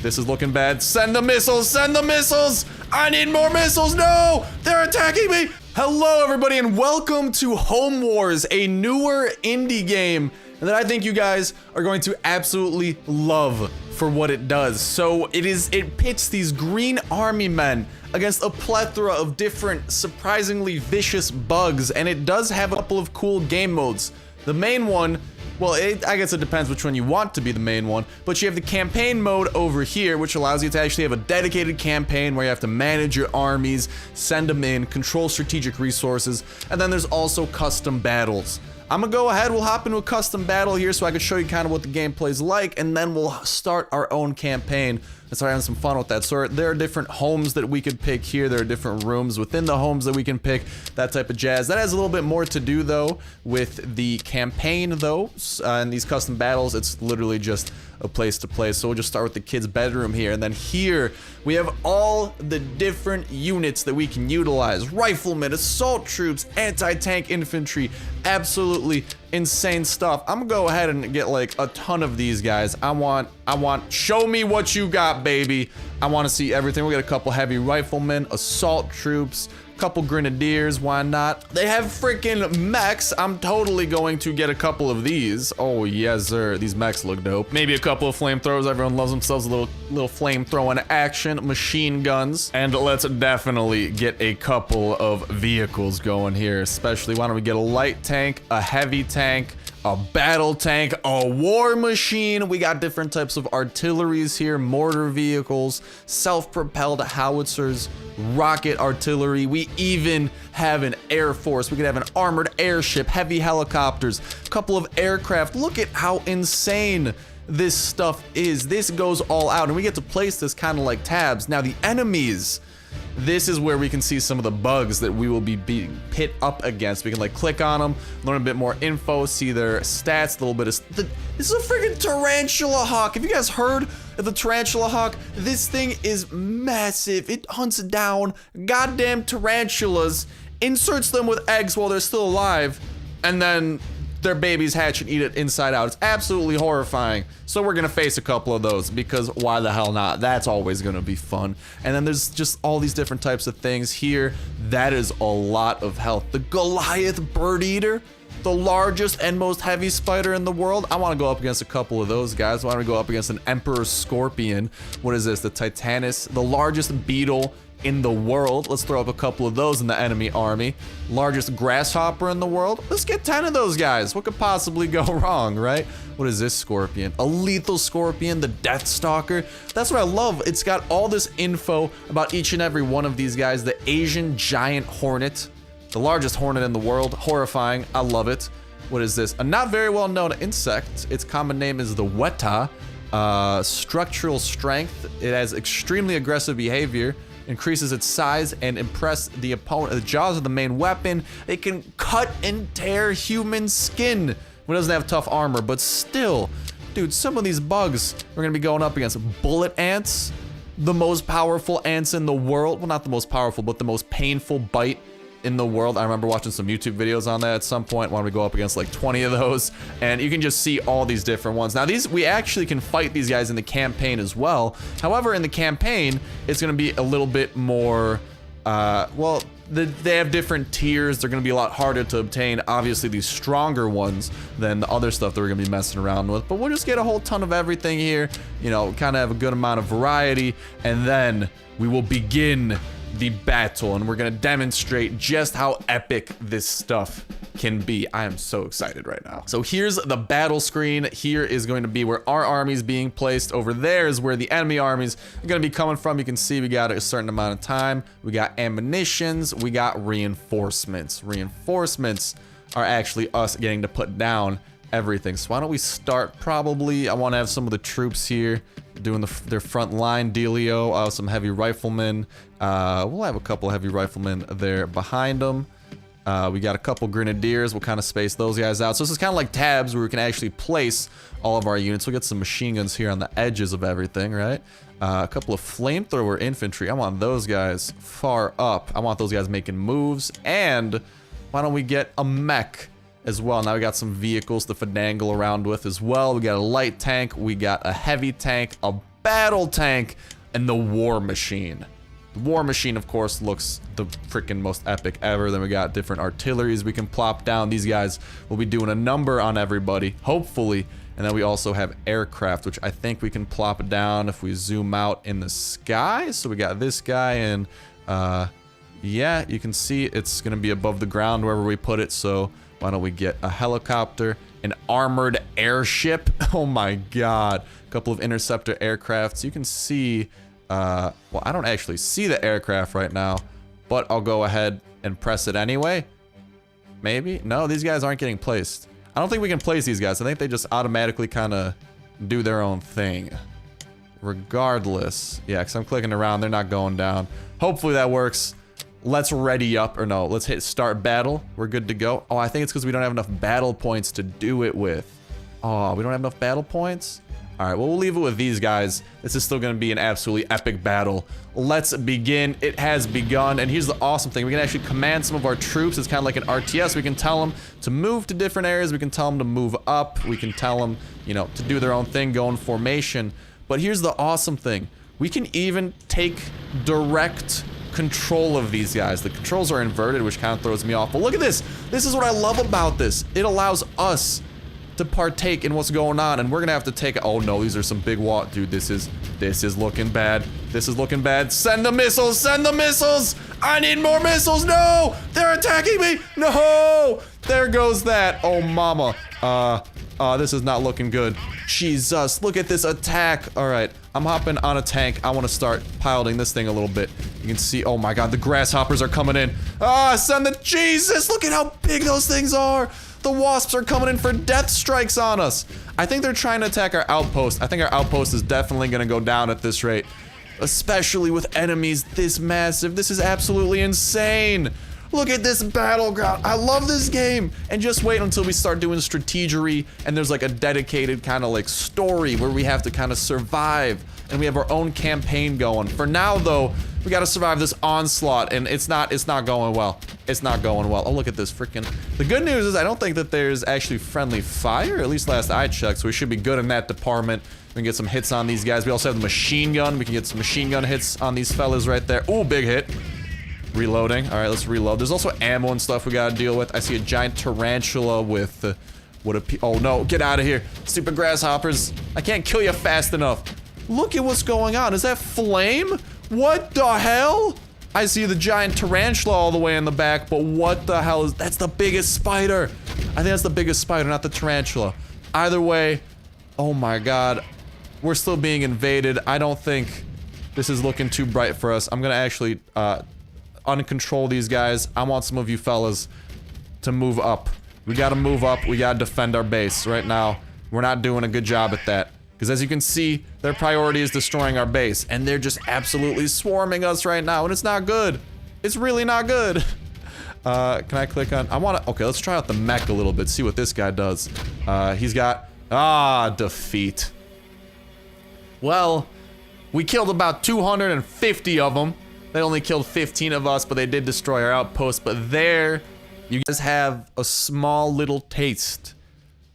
This is looking bad. Send the missiles! Send the missiles! I need more missiles! No! They're attacking me! Hello, everybody, and welcome to Home Wars, a newer indie game that I think you guys are going to absolutely love for what it does. So it pits these green army men against a plethora of different, surprisingly vicious bugs, and it does have a couple of cool game modes. The main one, well, I guess it depends which one you want to be the main one, but you have the campaign mode over here, which allows you to actually have a dedicated campaign where you have to manage your armies, send them in, control strategic resources, and then there's also custom battles. I'm gonna go ahead, we'll hop into a custom battle here so I can show you kind of what the gameplay's like, and then we'll start our own campaign and start having some fun with that. So there are different homes that we could pick here, there are different rooms within the homes that we can pick, that type of jazz. That has a little bit more to do though with the campaign though, and these custom battles, it's literally just a place to play. So we'll just start with the kid's bedroom here, and then here we have all the different units that we can utilize. Riflemen, assault troops, anti-tank infantry, absolutely insane stuff. I'm gonna go ahead and get like a ton of these guys. I want, show me what you got, baby. I want to see everything. We got a couple heavy riflemen, assault troops, couple grenadiers, why not? They have freaking mechs. I'm totally going to get a couple of these. Oh yes sir, these mechs look dope. Maybe a couple of flamethrowers. Everyone loves themselves a little flamethrowing action. Machine guns, and let's definitely get a couple of vehicles going here. Especially, why don't we get a light tank, a heavy tank, a battle tank, a war machine. We got different types of artilleries here, mortar vehicles, self-propelled howitzers, rocket artillery. We even have an air force. We could have an armored airship, heavy helicopters, a couple of aircraft. Look at how insane this stuff is. This goes all out, and we get to place this kind of like tabs. Now the enemies, this is where we can see some of the bugs that we will be being pit up against. We can like click on them, learn a bit more info, see their stats, a little bit of... This is a freaking Tarantula Hawk. Have you guys heard of the Tarantula Hawk? This thing is massive. It hunts down goddamn tarantulas, inserts them with eggs while they're still alive, and then their babies hatch and eat it inside out. It's absolutely horrifying. So we're gonna face a couple of those because why the hell not? That's always gonna be fun. And then there's just all these different types of things here. That is a lot of health. The Goliath bird eater, the largest and most heavy spider in the world. I want to go up against a couple of those guys. Why don't we go up against an emperor scorpion? What is this? The Titanus, the largest beetle in the world. Let's throw up a couple of those in the enemy army. Largest grasshopper in the world. Let's get 10 of those guys. What could possibly go wrong, right? What is this scorpion? A lethal scorpion, the Death Stalker. That's what I love. It's got all this info about each and every one of these guys. The Asian giant hornet, the largest hornet in the world. Horrifying. I love it. What is this? A not very well known insect. Its common name is the Weta. Structural strength. It has extremely aggressive behavior. Increases its size and impress the opponent. The jaws are the main weapon. It can cut and tear human skin. It doesn't have tough armor, but still, dude, some of these bugs we're gonna be going up against. Bullet ants, the most powerful ants in the world. Well, not the most powerful, but the most painful bite in the world. I remember watching some YouTube videos on that at some point when we go up against like 20 of those, and you can just see all these different ones. Now these, we actually can fight these guys in the campaign as well. However, in the campaign, it's gonna be a little bit more, well, they have different tiers. They're gonna be a lot harder to obtain, obviously these stronger ones than the other stuff that we're gonna be messing around with, but we'll just get a whole ton of everything here, you know, kind of have a good amount of variety, and then we will begin the battle, and we're gonna demonstrate just how epic this stuff can be. I am so excited right now. So here's the battle screen. Here is going to be where our army's being placed. Over there is where the enemy armies are gonna be coming from. You can see we got a certain amount of time. We got ammunitions. We got reinforcements. Reinforcements are actually us getting to put down everything. So why don't we start probably, I want to have some of the troops here doing their front line dealio. Some heavy riflemen. We'll have a couple of heavy riflemen there behind them. We got a couple grenadiers. We'll kind of space those guys out. So this is kind of like tabs where we can actually place all of our units. We'll get some machine guns here on the edges of everything, right? A couple of flamethrower infantry. I want those guys far up. I want those guys making moves. And why don't we get a mech as well? Now we got some vehicles to finagle around with as well. We got a light tank. We got a heavy tank, a battle tank, and the war machine. The war machine, of course, looks the freaking most epic ever. Then we got different artilleries we can plop down. These guys will be doing a number on everybody, hopefully. And then we also have aircraft, which I think we can plop down if we zoom out in the sky. So we got this guy, and yeah, you can see it's gonna be above the ground wherever we put it. So why don't we get a helicopter, an armored airship? Oh my god. A couple of interceptor aircrafts. You can see, well, I don't actually see the aircraft right now, but I'll go ahead and press it anyway. Maybe? No, these guys aren't getting placed. I don't think we can place these guys. I think they just automatically kind of do their own thing. Regardless. Yeah, because I'm clicking around. They're not going down. Hopefully that works. Let's ready up, or no, let's hit start battle. We're good to go. Oh, I think it's because we don't have enough battle points to do it with. Oh, we don't have enough battle points? All right, well, we'll leave it with these guys. This is still going to be an absolutely epic battle. Let's begin. It has begun, and here's the awesome thing. We can actually command some of our troops. It's kind of like an RTS. We can tell them to move to different areas. We can tell them to move up. We can tell them, you know, to do their own thing, go in formation. But here's the awesome thing. We can even take direct control of these guys. The controls are inverted, which kind of throws me off. But look at this. This is what I love about this. It allows us to partake in what's going on, and we're gonna have to take. Oh no, these are some big dude. This is looking bad. This is looking bad. Send the missiles. Send the missiles. I need more missiles. No, they're attacking me. No, there goes that. Oh mama. This is not looking good. Jesus, look at this attack. All right, I'm hopping on a tank. I want to start piloting this thing a little bit. You can see, oh my god, the grasshoppers are coming in. Send the, Jesus, look at how big those things are. The wasps are coming in for death strikes on us. I think they're trying to attack our outpost. I think our outpost is definitely going to go down at this rate, especially with enemies this massive. This is absolutely insane. Look at this battleground. I love this game. And just wait until we start doing strategery and there's like a dedicated kind of like story where we have to kind of survive and we have our own campaign going. For now though, we got to survive this onslaught and it's not going well. It's not going well. Oh, look at this freaking. The good news is I don't think that there's actually friendly fire, at least last I checked, so we should be good in that department. We can get some hits on these guys. We also have the machine gun. We can get some machine gun hits on these fellas right there. Ooh, big hit. Reloading. All right, let's reload. There's also ammo and stuff we gotta deal with. I see a giant tarantula with oh no, get out of here. Stupid grasshoppers. I can't kill you fast enough. Look at what's going on. Is that flame? What the hell? I see the giant tarantula all the way in the back, but what the hell is, that's the biggest spider. I think that's the biggest spider, not the tarantula. Either way, oh my god. We're still being invaded. I don't think this is looking too bright for us. I'm gonna actually, uncontrol these guys. I want some of you fellas to move up. We gotta move up. We gotta defend our base. Right now, we're not doing a good job at that. Because as you can see, their priority is destroying our base. And they're just absolutely swarming us right now. And it's not good. It's really not good. Can I click on... okay, let's try out the mech a little bit. See what this guy does. He's got... defeat. Well, we killed about 250 of them. They only killed 15 of us, but they did destroy our outpost. But there, you guys have a small little taste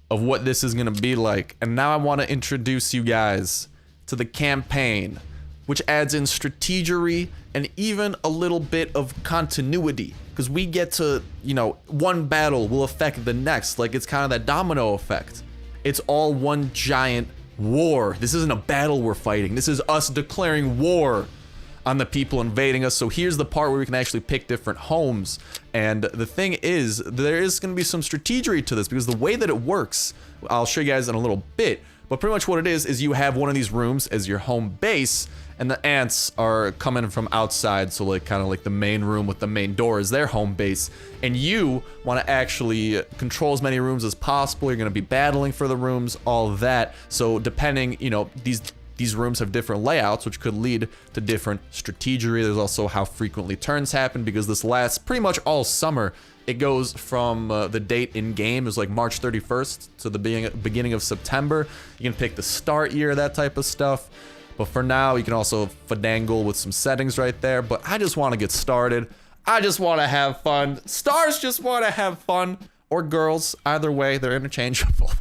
of what this is gonna be like. And now I want to introduce you guys to the campaign, which adds in strategery and even a little bit of continuity. Because we get to, you know, one battle will affect the next. Like, it's kind of that domino effect. It's all one giant war. This isn't a battle we're fighting. This is us declaring war on the people invading us. So here's the part where we can actually pick different homes. And the thing is, there is going to be some strategery to this because the way that it works, I'll show you guys in a little bit, but pretty much what it is you have one of these rooms as your home base and the ants are coming from outside. So like kind of like the main room with the main door is their home base. And you want to actually control as many rooms as possible. You're going to be battling for the rooms, all that. So depending, you know, these rooms have different layouts, which could lead to different strategery. There's also how frequently turns happen, because this lasts pretty much all summer. It goes from the date in game is like March 31st to the beginning of September. You can pick the start year, that type of stuff. But for now, you can also finagle with some settings right there. But I just want to get started. I just want to have fun. Stars just want to have fun. Or girls. Either way, they're interchangeable.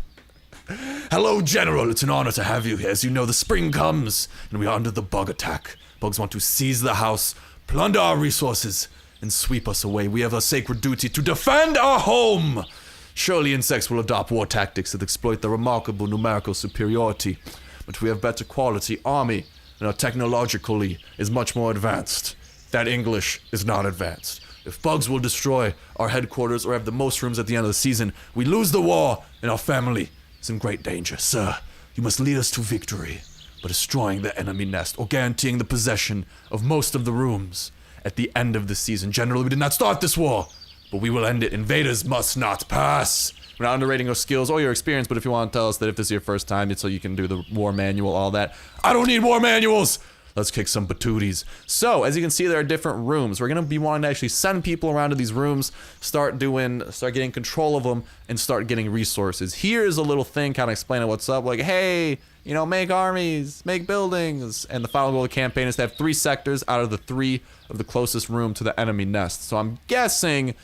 Hello, General. It's an honor to have you here. As you know, the spring comes, and we are under the bug attack. Bugs want to seize the house, plunder our resources, and sweep us away. We have a sacred duty to defend our home. Surely insects will adopt war tactics that exploit their remarkable numerical superiority. But we have better quality army, and our technologically is much more advanced. That English is not advanced. If bugs will destroy our headquarters or have the most rooms at the end of the season, we lose the war, and our family is in great danger. Sir, you must lead us to victory by destroying the enemy nest or guaranteeing the possession of most of the rooms at the end of the season. Generally, we did not start this war, but we will end it. Invaders must not pass. We're not underrating your skills or your experience, but if you want to tell us that if this is your first time, it's so you can do the war manual, all that. I don't need war manuals! Let's kick some patooties. So, as you can see, there are different rooms. We're going to be wanting to actually send people around to these rooms, start getting control of them, and start getting resources. Here's a little thing kind of explaining what's up. Like, hey, you know, make armies, make buildings. And the final goal of the campaign is to have 3 sectors out of the 3 of the closest room to the enemy nest. So I'm guessing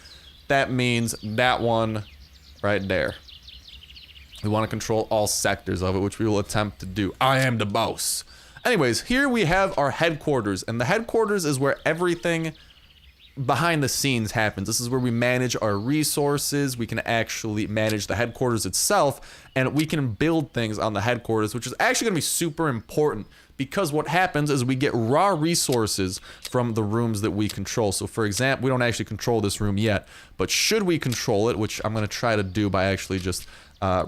that means that one right there. We want to control all sectors of it, which we will attempt to do. I am the boss. Anyways, here we have our headquarters, and the headquarters is where everything behind the scenes happens. This is where we manage our resources. We can actually manage the headquarters itself, and we can build things on the headquarters, which is actually going to be super important because what happens is we get raw resources from the rooms that we control. So for example, we don't actually control this room yet, but should we control it, which I'm going to try to do by actually just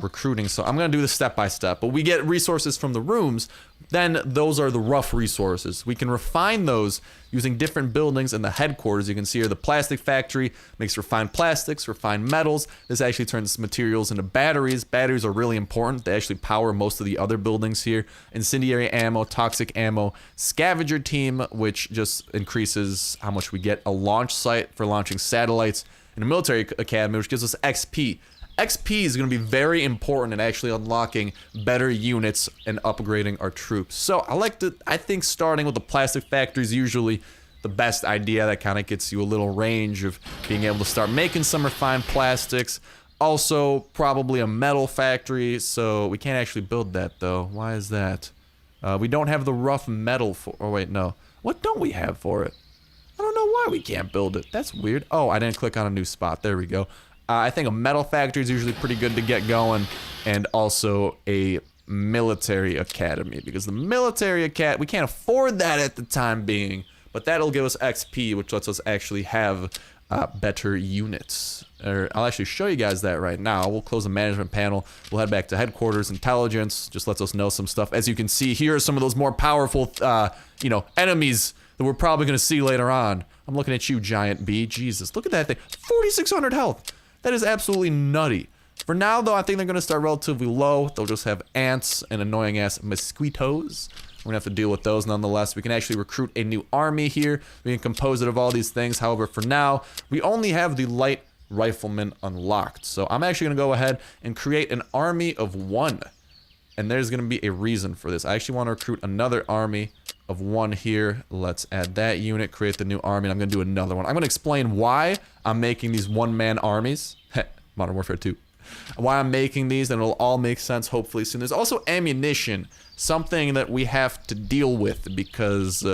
recruiting. So I'm going to do this step by step, but we get resources from the rooms. Then those are the rough resources. We can refine those using different buildings in the headquarters. You can see here the plastic factory makes refined plastics, refined metals. This actually turns materials into batteries. Batteries are really important. They actually power most of the other buildings here. Incendiary ammo, toxic ammo, scavenger team, which just increases how much we get. A launch site for launching satellites, and a military academy, which gives us XP. XP is going to be very important in actually unlocking better units and upgrading our troops. So I think starting with the plastic factory is usually the best idea. That kind of gets you a little range of being able to start making some refined plastics. Also, probably a metal factory, so we can't actually build that though. Why is that? We don't have the rough metal for, oh wait, no. What don't we have for it? I don't know why we can't build it. That's weird. Oh, I didn't click on a new spot. There we go. I think a metal factory is usually pretty good to get going, and also a military academy, because the military academy, we can't afford that at the time being, but that'll give us XP, which lets us actually have better units. I'll actually show you guys that right now. We'll close the management panel. We'll head back to headquarters. Intelligence just lets us know some stuff. As you can see, here are some of those more powerful, enemies that we're probably going to see later on. I'm looking at you, Giant Bee. Jesus, look at that thing. 4,600 health. That is absolutely nutty. For now, though, I think they're going to start relatively low. They'll just have ants and annoying-ass mosquitoes. We're going to have to deal with those nonetheless. We can actually recruit a new army here. We can compose it of all these things. However, for now, we only have the light riflemen unlocked. So I'm actually going to go ahead and create an army of 1. And there's going to be a reason for this. I actually want to recruit another army of 1 here. Let's add that unit, create the new army, and I'm going to do another one. I'm going to explain why I'm making these one-man armies. Modern Warfare 2. Why I'm making these, and it'll all make sense hopefully soon. There's also ammunition, something that we have to deal with because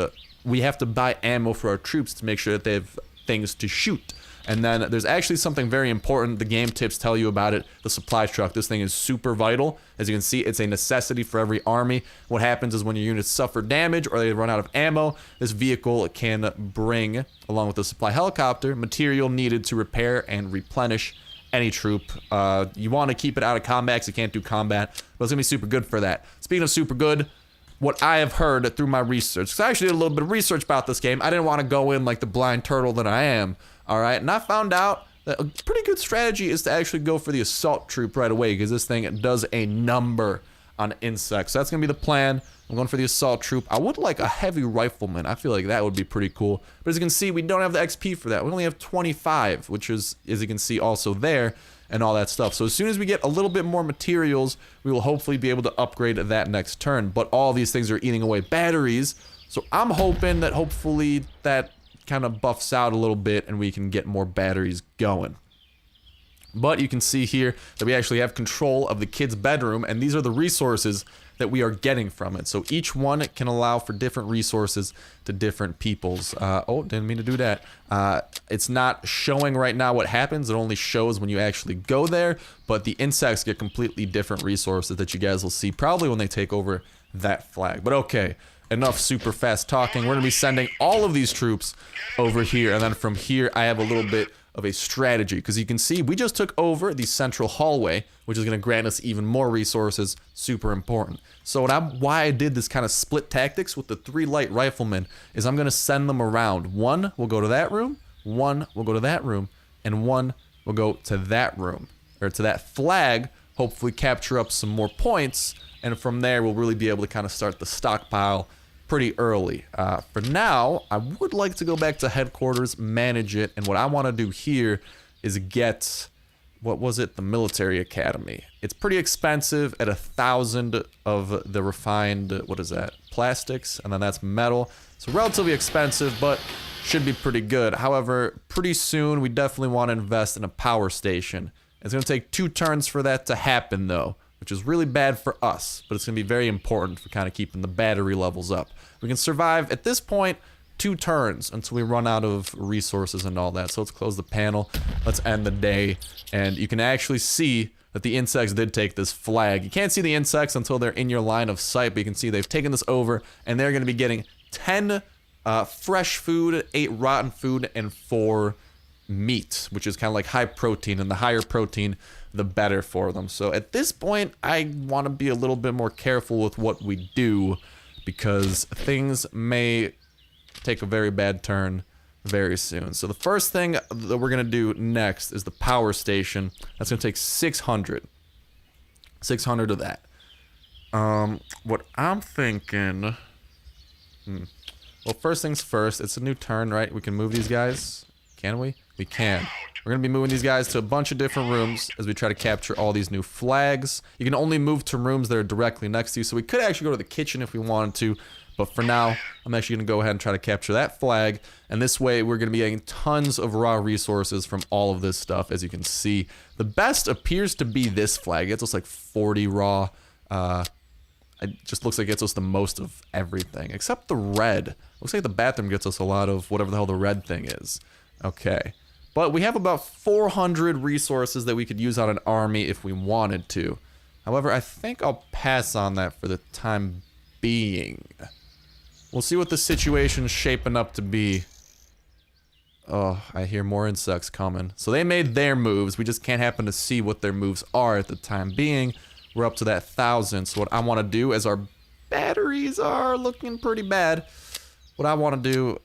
we have to buy ammo for our troops to make sure that they have things to shoot. And then there's actually something very important. The game tips tell you about it. The supply truck. This thing is super vital. As you can see, it's a necessity for every army. What happens is when your units suffer damage or they run out of ammo, this vehicle can bring, along with the supply helicopter, material needed to repair and replenish any troop. You want to keep it out of combat because you can't do combat, but it's going to be super good for that. Speaking of super good, what I have heard through my research, because I actually did a little bit of research about this game. I didn't want to go in like the blind turtle that I am. Alright, and I found out that a pretty good strategy is to actually go for the assault troop right away, because this thing does a number on insects. So that's going to be the plan. I'm going for the assault troop. I would like a heavy rifleman. I feel like that would be pretty cool. But as you can see, we don't have the XP for that. We only have 25, which is, as you can see, also there, and all that stuff. So as soon as we get a little bit more materials, we will hopefully be able to upgrade that next turn. But all these things are eating away batteries, so I'm hoping that hopefully that kind of buffs out a little bit and we can get more batteries going. But you can see here that we actually have control of the kid's bedroom, and these are the resources that we are getting from it. So each one can allow for different resources to different peoples. Oh, didn't mean to do that. It's not showing right now what happens. It only shows when you actually go there, but the insects get completely different resources that you guys will see probably when they take over that flag. But okay, enough super fast talking. We're gonna be sending all of these troops over here, and then from here I have a little bit of a strategy, because you can see we just took over the central hallway, which is going to grant us even more resources. Super important. So why I did this kind of split tactics with the 3 light riflemen is I'm going to send them around. One will go to that room, one will go to that room, and one will go to that room, or to that flag, hopefully capture up some more points, and from there we'll really be able to kind of start the stockpile pretty early. For now, I would like to go back to headquarters, manage it, and what I want to do here is get, what was it, the military academy. It's pretty expensive at 1,000 of the refined, what is that, plastics, and then that's metal. So relatively expensive, but should be pretty good. However, pretty soon we definitely want to invest in a power station. It's going to take 2 turns for that to happen though, which is really bad for us, but it's going to be very important for kind of keeping the battery levels up. We can survive, at this point, 2 turns until we run out of resources and all that. So let's close the panel, let's end the day, and you can actually see that the insects did take this flag. You can't see the insects until they're in your line of sight, but you can see they've taken this over, and they're going to be getting 10 fresh food, 8 rotten food, and 4 meat, which is kind of like high protein, and the higher protein the better for them. So at this point I want to be a little bit more careful with what we do, because things may take a very bad turn very soon. So the first thing that we're going to do next is the power station. That's going to take 600 of that. What I'm thinking, well, first things first, it's a new turn, right? We can move these guys, can we? We can. We're going to be moving these guys to a bunch of different rooms as we try to capture all these new flags. You can only move to rooms that are directly next to you, so we could actually go to the kitchen if we wanted to, but for now, I'm actually going to go ahead and try to capture that flag, and this way we're going to be getting tons of raw resources from all of this stuff, as you can see. The best appears to be this flag. It gets us like 40 raw. It just looks like it gets us the most of everything, except the red. Looks like the bathroom gets us a lot of whatever the hell the red thing is. Okay. But we have about 400 resources that we could use on an army if we wanted to. However, I think I'll pass on that for the time being. We'll see what the situation's shaping up to be. Oh, I hear more insects coming. So they made their moves. We just can't happen to see what their moves are at the time being. We're up to that 1,000. So what I want to do, as our batteries are looking pretty bad, what I want to do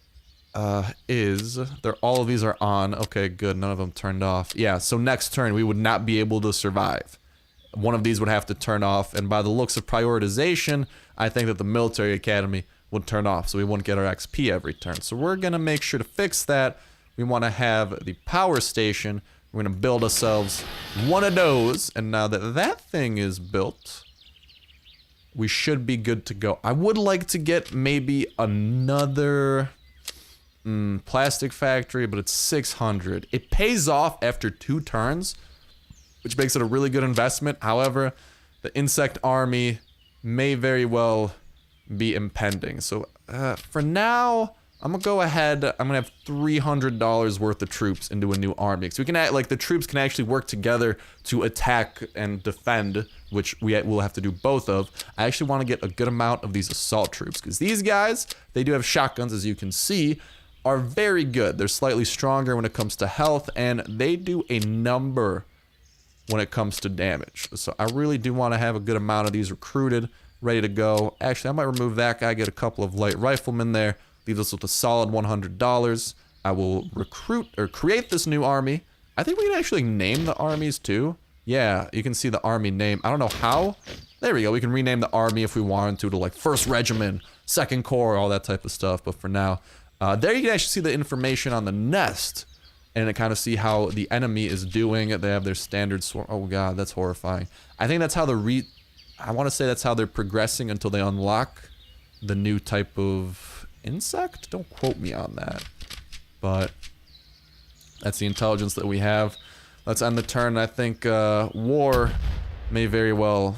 is all of these are on. Okay, good. None of them turned off. Yeah, so next turn we would not be able to survive. One of these would have to turn off, and by the looks of prioritization, I think that the military academy would turn off, so we wouldn't get our XP every turn. So we're gonna make sure to fix that. We want to have the power station. We're gonna build ourselves one of those, and now that that thing is built, we should be good to go. I would like to get maybe another plastic factory, but it's 600. It pays off after 2 turns, which makes it a really good investment. However, the insect army may very well be impending. So for now, I'm gonna go ahead. I'm gonna have $300 worth of troops into a new army. So we can the troops can actually work together to attack and defend, which we will have to do both of. I actually want to get a good amount of these assault troops, because these guys, they do have shotguns, as you can see, are very good. They're slightly stronger when it comes to health, and they do a number when it comes to damage. So I really do want to have a good amount of these recruited, ready to go. Actually, I might remove that guy, get a couple of light riflemen there, leave us with a solid $100. I will recruit or create this new army. I think we can actually name the armies too. Yeah, you can see the army name. I don't know how. There we go. We can rename the army if we wanted to like 1st Regiment, 2nd Corps, all that type of stuff. But for now, there you can actually see the information on the nest, and kind of see how the enemy is doing. They have their standard swarm. Oh god, that's horrifying. I think that's how I want to say that's how they're progressing until they unlock the new type of insect. Don't quote me on that, but that's the intelligence that we have. Let's end the turn. I think war may very well...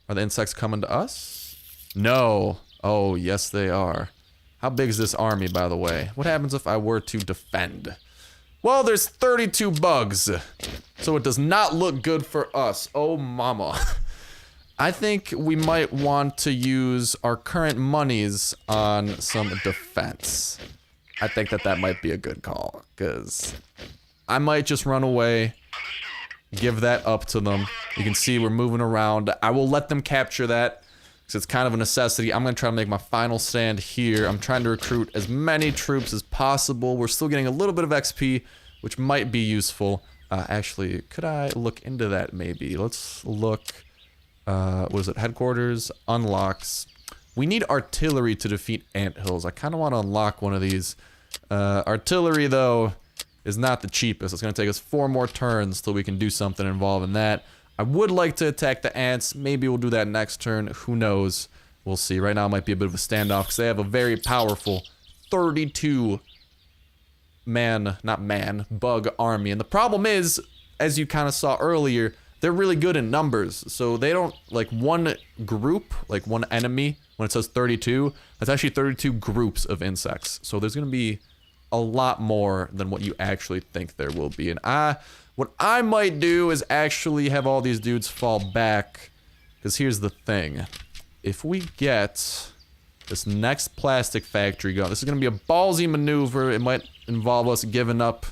Are the insects coming to us? No. Oh, yes they are. How big is this army, by the way? What happens if I were to defend? Well, there's 32 bugs. So it does not look good for us. Oh, mama. I think we might want to use our current monies on some defense. I think that might be a good call, because I might just run away, give that up to them. You can see we're moving around. I will let them capture that, because it's kind of a necessity. I'm going to try to make my final stand here. I'm trying to recruit as many troops as possible. We're still getting a little bit of XP, which might be useful. Actually, could I look into that maybe? Let's look. What is it? Headquarters, unlocks. We need artillery to defeat anthills. I kind of want to unlock one of these. Artillery, though, is not the cheapest. It's going to take us 4 more turns till we can do something involving that. I would like to attack the ants. Maybe we'll do that next turn. Who knows? We'll see. Right now it might be a bit of a standoff because they have a very powerful 32 bug army. And the problem is, as you kind of saw earlier, they're really good in numbers. So they don't, like one group, like one enemy, when it says 32, that's actually 32 groups of insects. So there's going to be a lot more than what you actually think there will be. And what I might do is actually have all these dudes fall back. Because here's the thing. If we get this next plastic factory going, this is going to be a ballsy maneuver. It might involve us giving up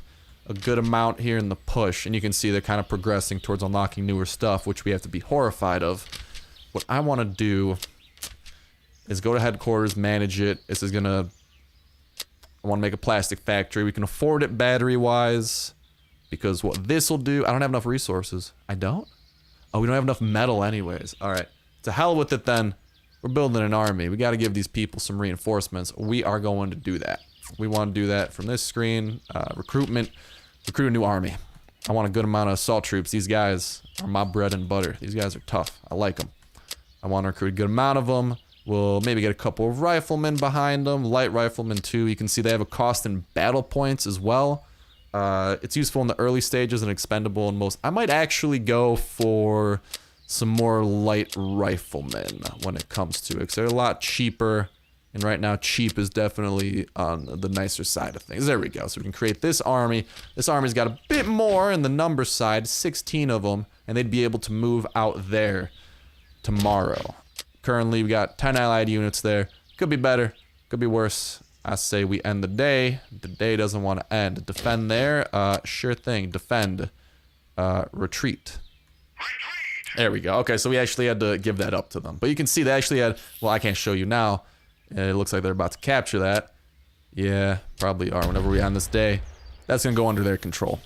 a good amount here in the push. And you can see they're kind of progressing towards unlocking newer stuff, which we have to be horrified of. What I want to do is go to headquarters, manage it. This is going to... I want to make a plastic factory. We can afford it battery-wise. Because what this will do... I don't have enough resources. I don't? Oh, we don't have enough metal anyways. Alright. To hell with it then. We're building an army. We got to give these people some reinforcements. We are going to do that. We want to do that from this screen. Recruitment. Recruit a new army. I want a good amount of assault troops. These guys are my bread and butter. These guys are tough. I like them. I want to recruit a good amount of them. We'll maybe get a couple of riflemen behind them. Light riflemen too. You can see they have a cost in battle points as well. It's useful in the early stages and expendable in most. I might actually go for some more light riflemen when it comes to it, because they're a lot cheaper. And right now, cheap is definitely on the nicer side of things. There we go. So we can create this army. This army's got a bit more in the number side, 16 of them, and they'd be able to move out there tomorrow. Currently, we got 10 allied units there. Could be better. Could be worse. I say we end the day. The day doesn't want to end. Defend there. Sure thing. Defend. Retreat. There we go. Okay, so we actually had to give that up to them. But you can see they actually had... Well, I can't show you now. It looks like they're about to capture that. Yeah, probably are whenever we end this day. That's going to go under their control.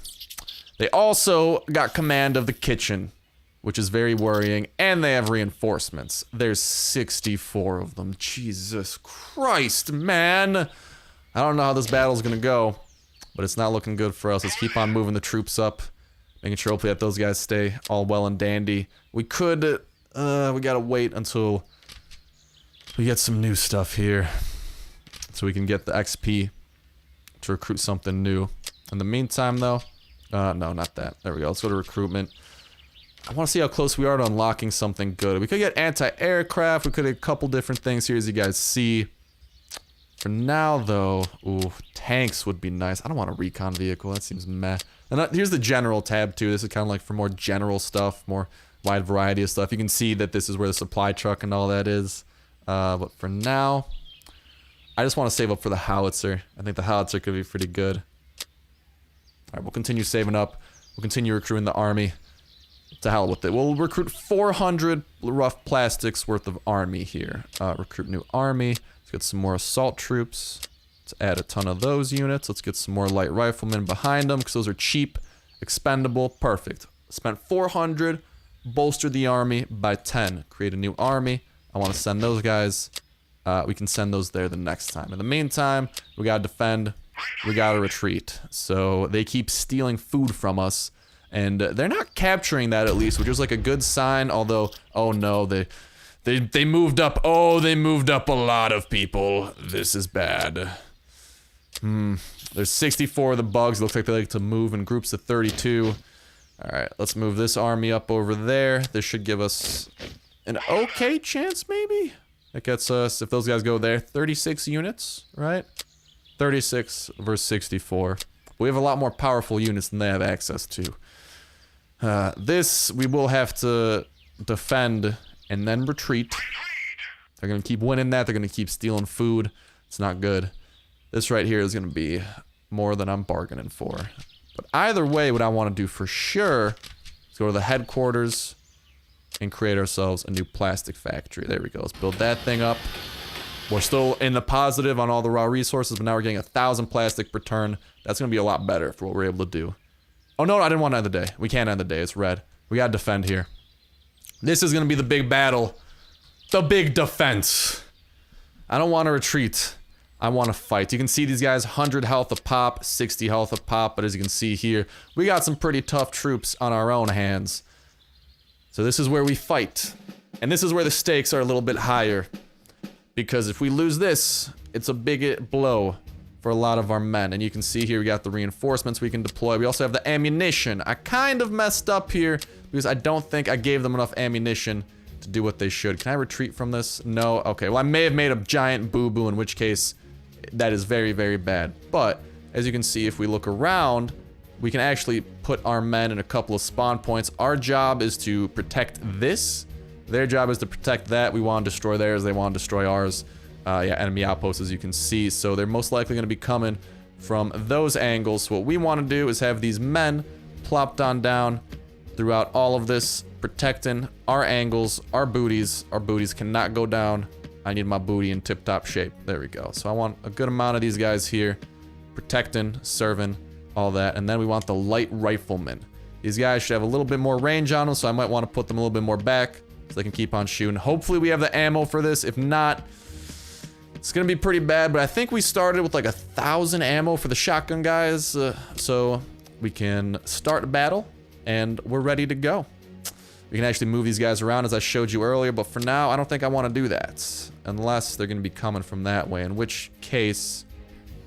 They also got command of the kitchen, which is very worrying. And they have reinforcements. There's 64 of them. Jesus Christ, man. I don't know how this battle's going to go, but it's not looking good for us. Let's keep on moving the troops up. Making sure hopefully that those guys stay all well and dandy. We could, we gotta wait until we get some new stuff here. So we can get the XP to recruit something new. In the meantime though, no, not that. There we go, let's go to recruitment. I wanna see how close we are to unlocking something good. We could get anti-aircraft, we could get a couple different things here as you guys see. For now though, ooh, tanks would be nice. I don't want a recon vehicle, that seems meh. And here's the general tab too. This is kind of like for more general stuff, more wide variety of stuff. You can see that this is where the supply truck and all that is. But for now, I just want to save up for the howitzer. I think the howitzer could be pretty good. Alright, we'll continue saving up. We'll continue recruiting the army. To hell with it. We'll recruit 400 rough plastics worth of army here. Recruit new army. Let's get some more assault troops. Let's add a ton of those units. Let's get some more light riflemen behind them because those are cheap, expendable, perfect. Spent 400, bolstered the army by 10. Create a new army. I want to send those guys. We can send those there the next time. In the meantime, we gotta defend. We gotta retreat. So they keep stealing food from us, and they're not capturing that at least, which is like a good sign. Although, oh no, they moved up. Oh, they moved up a lot of people. This is bad. There's 64 of the bugs. Looks like they like to move in groups of 32. Alright, let's move this army up over there. This should give us an okay chance, maybe? That gets us, if those guys go there, 36 units, right? 36 versus 64. We have a lot more powerful units than they have access to. This, we will have to defend and then retreat. They're gonna keep winning that. They're gonna keep stealing food. It's not good. This right here is gonna be more than I'm bargaining for. But either way, what I want to do for sure is go to the headquarters and create ourselves a new plastic factory. There we go. Let's build that thing up. We're still in the positive on all the raw resources, but now we're getting 1,000 plastic per turn. That's going to be a lot better for what we're able to do. Oh, no, I didn't want to end the day. We can't end the day. It's red. We got to defend here. This is going to be the big battle. The big defense. I don't want to retreat. I want to fight. You can see these guys, 100 health a pop, 60 health a pop, but as you can see here, we got some pretty tough troops on our own hands. So this is where we fight. And this is where the stakes are a little bit higher. Because if we lose this, it's a big blow for a lot of our men. And you can see here we got the reinforcements we can deploy. We also have the ammunition. I kind of messed up here because I don't think I gave them enough ammunition to do what they should. Can I retreat from this? No? Okay, well I may have made a giant boo-boo, in which case that is very, very bad. But as you can see, if we look around, we can actually put our men in a couple of spawn points. Our job is to protect this. Their job is to protect that. We want to destroy theirs. They want to destroy ours. Yeah, enemy outposts, as you can see. So they're most likely going to be coming from those angles. So what we want to do is have these men plopped on down throughout all of this, protecting our angles, our booties. Our booties cannot go down. I need my booty in tip-top shape. There we go. So I want a good amount of these guys here, protecting, serving, all that. And then we want the light riflemen. These guys should have a little bit more range on them, so I might want to put them a little bit more back so they can keep on shooting. Hopefully we have the ammo for this. If not, it's gonna be pretty bad, but I think we started with like 1,000 ammo for the shotgun guys, so we can start a battle, and we're ready to go. We can actually move these guys around as I showed you earlier, but for now, I don't think I want to do that. Unless they're going to be coming from that way, in which case,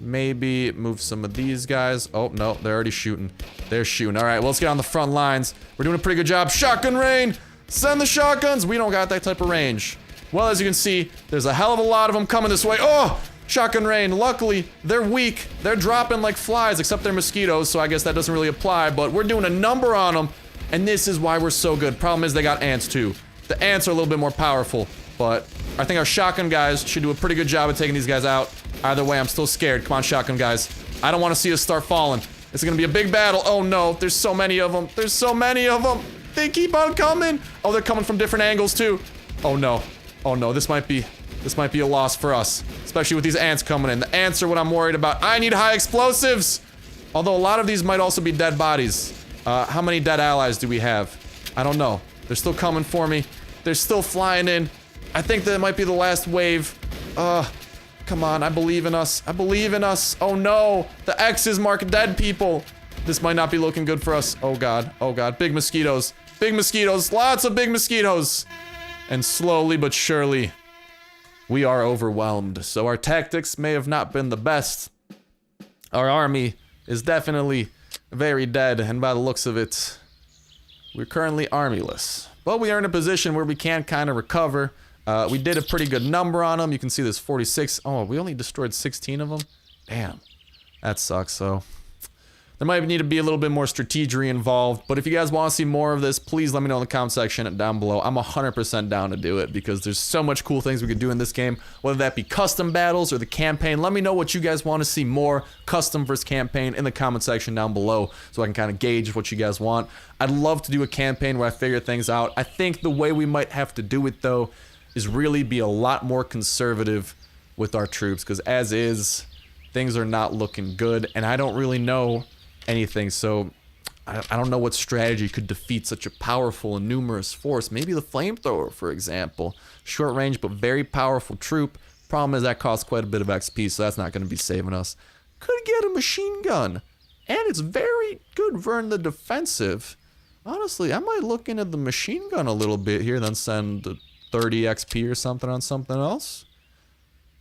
maybe move some of these guys. Oh, no, they're already shooting. They're shooting. All right, well, let's get on the front lines. We're doing a pretty good job. Shotgun rain! Send the shotguns! We don't got that type of range. Well, as you can see, there's a hell of a lot of them coming this way. Oh! Shotgun rain. Luckily, they're weak. They're dropping like flies, except they're mosquitoes, so I guess that doesn't really apply, but we're doing a number on them. And this is why we're so good. Problem is they got ants too. The ants are a little bit more powerful, but I think our shotgun guys should do a pretty good job of taking these guys out. Either way, I'm still scared. Come on, shotgun guys. I don't want to see us start falling. It's gonna be a big battle. Oh no, there's so many of them. There's so many of them. They keep on coming. Oh, they're coming from different angles too. Oh no. Oh no, this might be a loss for us. Especially with these ants coming in. The ants are what I'm worried about. I need high explosives! Although a lot of these might also be dead bodies. How many dead allies do we have? I don't know. They're still coming for me. They're still flying in. I think that might be the last wave. Come on, I believe in us. I believe in us. Oh no, the X's mark dead people. This might not be looking good for us. Oh god, big mosquitoes. Big mosquitoes, lots of big mosquitoes. And slowly but surely, we are overwhelmed. So our tactics may have not been the best. Our army is definitely very dead, and by the looks of it, we're currently armyless. But we are in a position where we can kind of recover. We did a pretty good number on them. You can see there's 46. Oh, we only destroyed 16 of them? Damn. That sucks, so there might need to be a little bit more strategy involved, but if you guys want to see more of this, please let me know in the comment section down below. I'm 100% down to do it because there's so much cool things we could do in this game, whether that be custom battles or the campaign. Let me know what you guys want to see more, custom versus campaign, in the comment section down below so I can kind of gauge what you guys want. I'd love to do a campaign where I figure things out. I think the way we might have to do it, though, is really be a lot more conservative with our troops, because as is, things are not looking good, and I don't really know anything, so I don't know what strategy could defeat such a powerful and numerous force. Maybe the flamethrower, for example. Short range but very powerful troop. Problem is that costs quite a bit of XP, so that's not going to be saving us. Could get a machine gun, and it's very good for in the defensive. Honestly, I might look into the machine gun a little bit here, then send 30 XP or something on something else.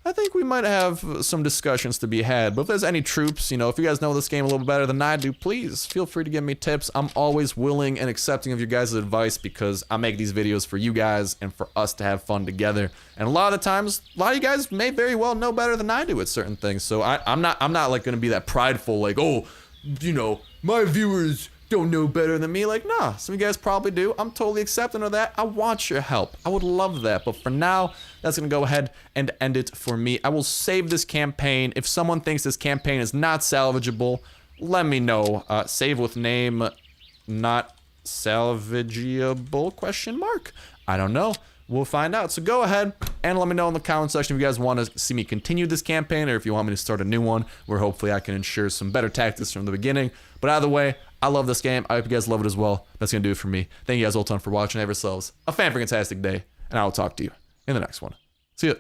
I think we might have some discussions to be had. But if there's any troops, you know, if you guys know this game a little bit better than I do, please feel free to give me tips. I'm always willing and accepting of your guys' advice because I make these videos for you guys and for us to have fun together. And a lot of the times, a lot of you guys may very well know better than I do at certain things. So I'm not like gonna be that prideful, like, oh, you know, my viewers don't know better than me. Like, nah, some of you guys probably do. I'm totally accepting of that. I want your help. I would love that. But for now, that's gonna go ahead and end it for me. I will save this campaign. If someone thinks this campaign is not salvageable, let me know. Save with name, not salvageable, question mark? I don't know. We'll find out. So go ahead and let me know in the comment section if you guys want to see me continue this campaign or if you want me to start a new one where hopefully I can ensure some better tactics from the beginning. But either way, I love this game. I hope you guys love it as well. That's going to do it for me. Thank you guys all ton for watching. Have yourselves a fan-freaking-tastic day, and I will talk to you in the next one. See ya.